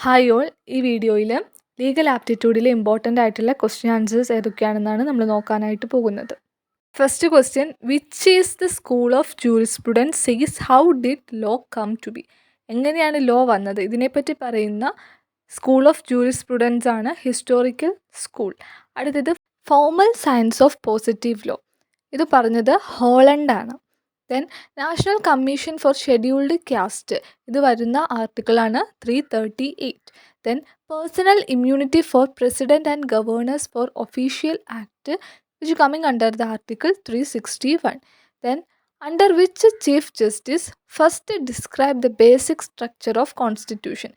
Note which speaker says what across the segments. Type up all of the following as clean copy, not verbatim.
Speaker 1: Hi all, ഈ വീഡിയോയിൽ legal ആപ്റ്റിറ്റ്യൂഡിലെ ഇമ്പോർട്ടൻ്റ് ആയിട്ടുള്ള ക്വസ്റ്റ്യൻ ആൻസേഴ്സ് ഏതൊക്കെയാണെന്നാണ് നമ്മൾ നോക്കാനായിട്ട് പോകുന്നത്. First question, which is the school of jurisprudence says how did law come to be? എങ്ങനെയാണ് ലോ വന്നത്? ഇതിനെപ്പറ്റി പറയുന്ന സ്കൂൾ ഓഫ് ജൂറിസ്പ്രുഡൻസ് ആണ് ഹിസ്റ്റോറിക്കൽ സ്കൂൾ. അടുത്തത് formal science of positive law. ഇത് പറഞ്ഞത് ഹോളണ്ടാണ്. Then national commission for scheduled caste, ഇത് വരുന്ന ആർട്ടിക്കിളാണ് 338. Then personal immunity for president and governors for official act which coming under the article 361. Then under which chief justice first describe the basic structure of constitution?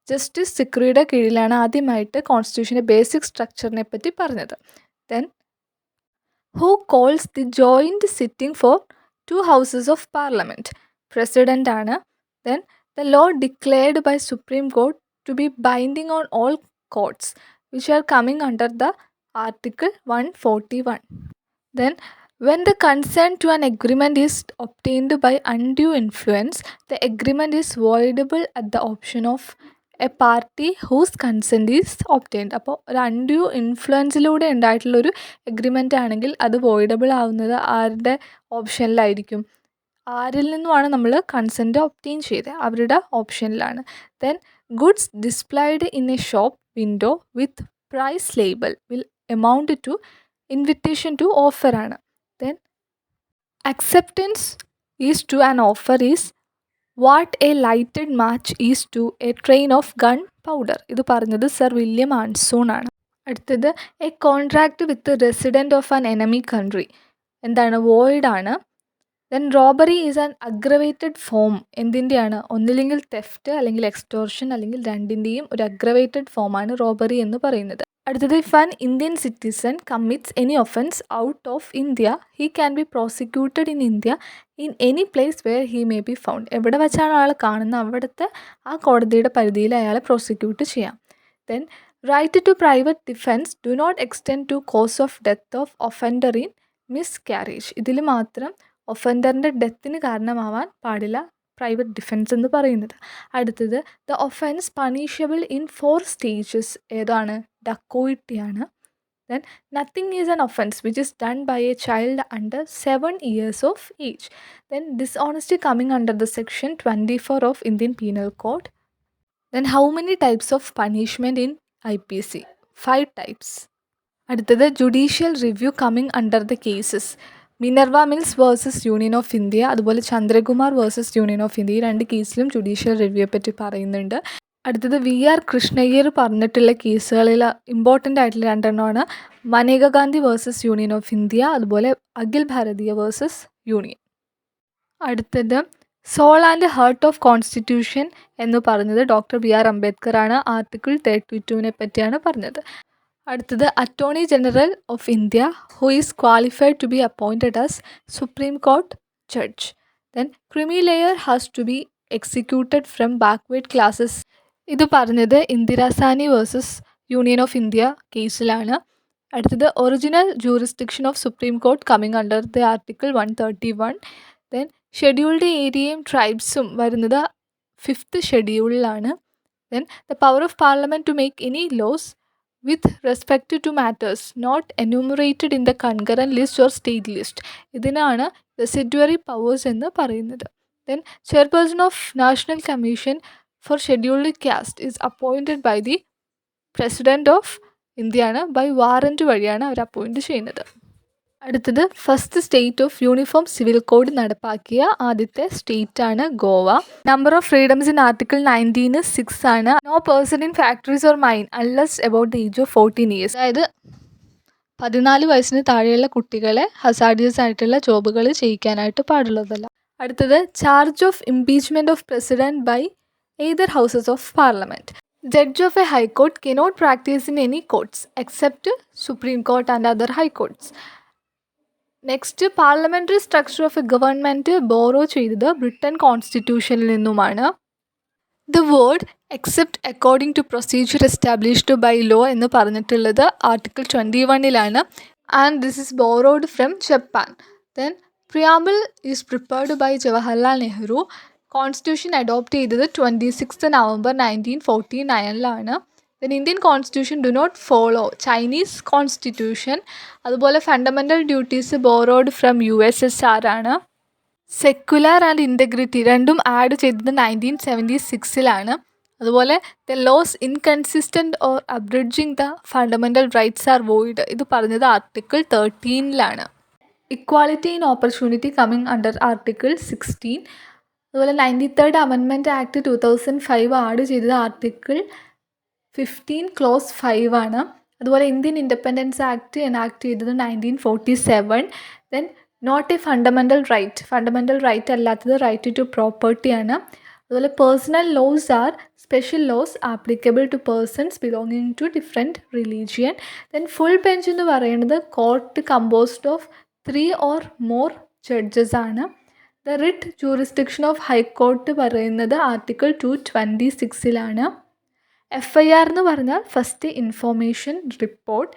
Speaker 1: Justice സിക്രിയുടെ കീഴിലാണ് ആദ്യമായിട്ട് കോൺസ്റ്റിറ്റ്യൂഷൻ്റെ basic സ്ട്രക്ചറിനെ പറ്റി പറഞ്ഞത്. Then who calls the joint sitting for two houses of parliament? President ആണ്. Then the law declared by Supreme Court to be binding on all courts which are coming under the Article 141. Then, when the consent to an agreement is obtained by undue influence, the agreement is voidable at the option of a party whose consent is obtained. അപ്പോൾ ഒരു undue ഇൻഫ്ലുവൻസിലൂടെ ഉണ്ടായിട്ടുള്ളൊരു agreement ആണെങ്കിൽ അത് voidable ആവുന്നത് ആരുടെ ഓപ്ഷനിലായിരിക്കും? ആരിൽ നിന്നുമാണ് നമ്മൾ consent obtain ചെയ്തത്? അവരുടെ ഓപ്ഷനിലാണ്. Then goods displayed in a shop window with price label will amount to invitation to offer ആണ്. Then acceptance is to an offer is what a lighted match is to a train of gunpowder. ഇത് പറഞ്ഞത് sir William Anson ആണ്. അടുത്തത് a contract with resident of an enemy country, എന്താണ്? Void ആണ്. Then robbery is an aggravated form. എന്തിൻ്റെയാണ്? ഒന്നില്ലെങ്കിൽ theft അല്ലെങ്കിൽ extortion അല്ലെങ്കിൽ രണ്ടിൻ്റെയും ഒരു അഗ്രവേറ്റഡ് ഫോമാണ് റോബറി എന്ന് പറയുന്നത്. അടുത്തത് if an Indian citizen commits any offence out of India he can be prosecuted in India in any place where he may be found. എവിടെ വെച്ചാണ് ആൾ കാണുന്നത് അവിടുത്തെ ആ കോടതിയുടെ പരിധിയിൽ അയാളെ പ്രോസിക്യൂട്ട് ചെയ്യാം. Then right to private defence do not extend to cause of death of offender in miscarriage. ഇതിൽ മാത്രം ഒഫൻഡറിൻ്റെ ഡെത്തിന് കാരണമാവാൻ പാടില്ല പ്രൈവറ്റ് ഡിഫെൻസ് എന്ന് പറയുന്നത്. അടുത്തത് the offence punishable in 4 stages. ഏതാണ്? ഡക്കോയിറ്റിയാണ്. Then nothing is an offence which is done by a child under 7 years of age. Then dishonesty coming under the section 24 of Indian Penal Code. Then how many types of punishment in IPC? 5 types. അടുത്തത് judicial review coming under the cases. Minerva Mills versus union of India, അതുപോലെ Chandrakumar versus union of India. ഈ 2 കേസിലും judicial റിവ്യൂയെ പറ്റി പറയുന്നുണ്ട്. അടുത്തത് VR Krishna Iyer പറഞ്ഞിട്ടുള്ള കേസുകളിൽ important ആയിട്ടുള്ള 2 എണ്ണമാണ് Maneka Gandhi versus union of India, അതുപോലെ അഖിൽ ഭാരതീയ വേഴ്സസ് യൂണിയൻ. അടുത്തത് soul and heart of constitution എന്ന് പറഞ്ഞത് ഡോക്ടർ BR അംബേദ്കർ ആണ്. ആർട്ടിക്കിൾ 32 പറ്റിയാണ് പറഞ്ഞത്. അടുത്തത് attorney general of India who is qualified to B appointed as supreme court judge. Then creamy layer has to be executed from backward classes. ഇത് പറഞ്ഞത് ഇന്ദിരാസാനി versus union of India കേസിലാണ്. അടുത്തത് original jurisdiction of supreme court coming under the article 131. Then scheduled ഏരിയയും ട്രൈബ്സും വരുന്നത് 5th ഷെഡ്യൂളിലാണ്. Then the power of parliament to make any loss with respect to matters not enumerated in the concurrent list or state list. ഇതിനാണ് റെസിഡ്വറി powers എന്ന് പറയുന്നത്. Then chairperson of national commission for scheduled caste is appointed by the president of ഇന്ത്യയാണ്. By warrant വഴിയാണ് അവർ appoint ചെയ്യുന്നത്. അടുത്തത് first state of uniform civil code നടപ്പാക്കിയ ആദ്യത്തെ സ്റ്റേറ്റ് ആണ് Goa. Number of freedoms in article 19 6 ആണ്. No person in factories or mine unless about the age of 14 years. അതായത് 14 വയസ്സിന് താഴെയുള്ള കുട്ടികളെ ഹസാർഡിയസ് ആയിട്ടുള്ള ജോബുകൾ ചെയ്യിക്കാനായിട്ട് പാടുള്ളതല്ല. അടുത്തത് charge of impeachment of president by either houses of parliament. Judge of a high court cannot practice in any courts except supreme court and other high courts. Next parliamentary structure of a government borrow ചെയ്തത് Britain കോൺസ്റ്റിറ്റ്യൂഷനിൽ നിന്നുമാണ്. The word except according to procedure established by law എന്ന് പറഞ്ഞിട്ടുള്ളത് article 21 and this is borrowed from Japan. Then preamble is prepared by Jawaharlal Nehru. Constitution adopt ചെയ്തത് 26 November 1949 then Indian constitution do not follow Chinese constitution. അതുപോലെ fundamental duties borrowed from USSR ആണ്. Secular and integrity രണ്ടും add ചെയ്തത് 1976 അതുപോലെ the laws inconsistent or abridging the fundamental rights are void ഇത് പറഞ്ഞത് article 13 equality in opportunity coming under article 16. അതുപോലെ 93rd amendment act 2005 add ചെയ്തത് article 15 clause 5 അതുപോലെ Indian independence act enact ചെയ്തത് 1947. Then not a fundamental right അല്ലാത്തത് right to property ആണ്. അതുപോലെ personal laws are special laws applicable to persons belonging to different religion. Then full bench എന്ന് പറയുന്നത് court composed of 3 or more judges ആണ്. The writ jurisdiction of high court പറയുന്നത് article 226 FIR എന്ന് പറഞ്ഞാൽ first information report.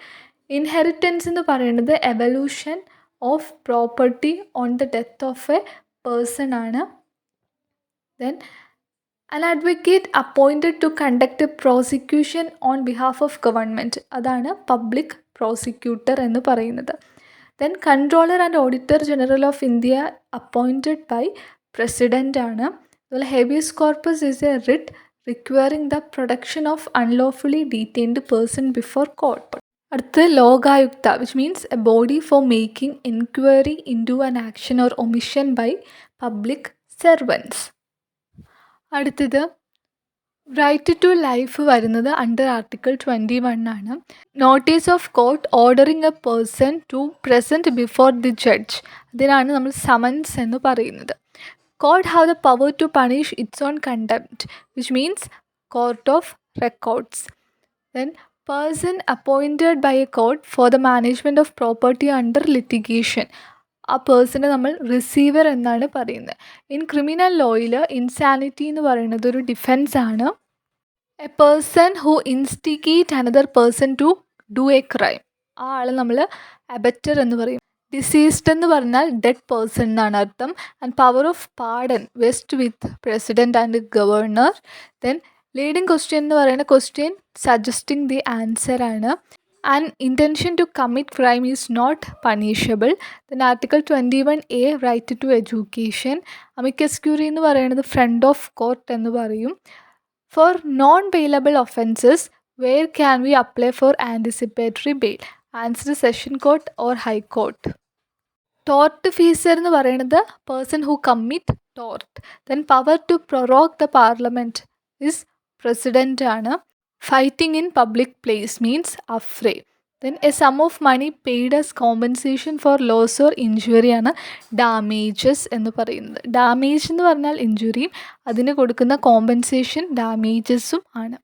Speaker 1: Inheritance എന്ന് പറയുന്നത് evolution of property on the death of a person ആണ്. Then an advocate appointed to conduct a prosecution on behalf of government അതാണ് public prosecutor എന്ന് പറയുന്നത്. Then controller and auditor general of India appointed by president ആണ്. അതുപോലെ habeas corpus is a writ requiring the production of unlawfully detained person before court. അടുത്ത് Lokayukta which means a body for making enquiry into an action or omission by public servants. അടുത്തത് right to life വരുന്നത് under article 21 notice of court ordering a person to present before the judge അതിനാണ് നമ്മൾ summons എന്ന് പറയുന്നത്. Court have the power to punish its own contempt which means court of records. Then person appointed by a court for the management of property under litigation ആ പേഴ്സണെ നമ്മൾ receiver എന്നാണ് പറയുന്നത്. In criminal ലോയിൽ insanity എന്ന് പറയുന്നത് ഒരു defence ആണ്. A person who instigate another person to do a crime ആ ആൾ നമ്മൾ അബറ്റർ എന്ന് പറയും. ഡിസീസ്ഡ് എന്ന് പറഞ്ഞാൽ ഡെഡ് പേഴ്സൺ എന്നാണ് അർത്ഥം. And power of pardon vest with president and governor. Then leading question എന്ന് പറയുന്ന ക്വസ്റ്റ്യൻ സജസ്റ്റിംഗ് ദി ആൻസർ ആണ്. And intention to commit crime is not punishable. Then article 21A right to education. Amicus curiae എന്ന് പറയുന്നത് friend of court എന്ന് പറയും. For non bailable offences where can we apply for anticipatory bail? Answer session court or high court. Tort feasor എന്ന് പറയുന്നത് person who commit tort. Then power to prorogue the parliament is president ആണ്. Fighting in public place means affray. Then a sum of money paid as compensation for loss or injury ആണ് damages എന്ന് പറയുന്നത്. Damage എന്ന് പറഞ്ഞാൽ ഇഞ്ചുറിയും അതിന് കൊടുക്കുന്ന compensation ഡാമേജസും ആണ്.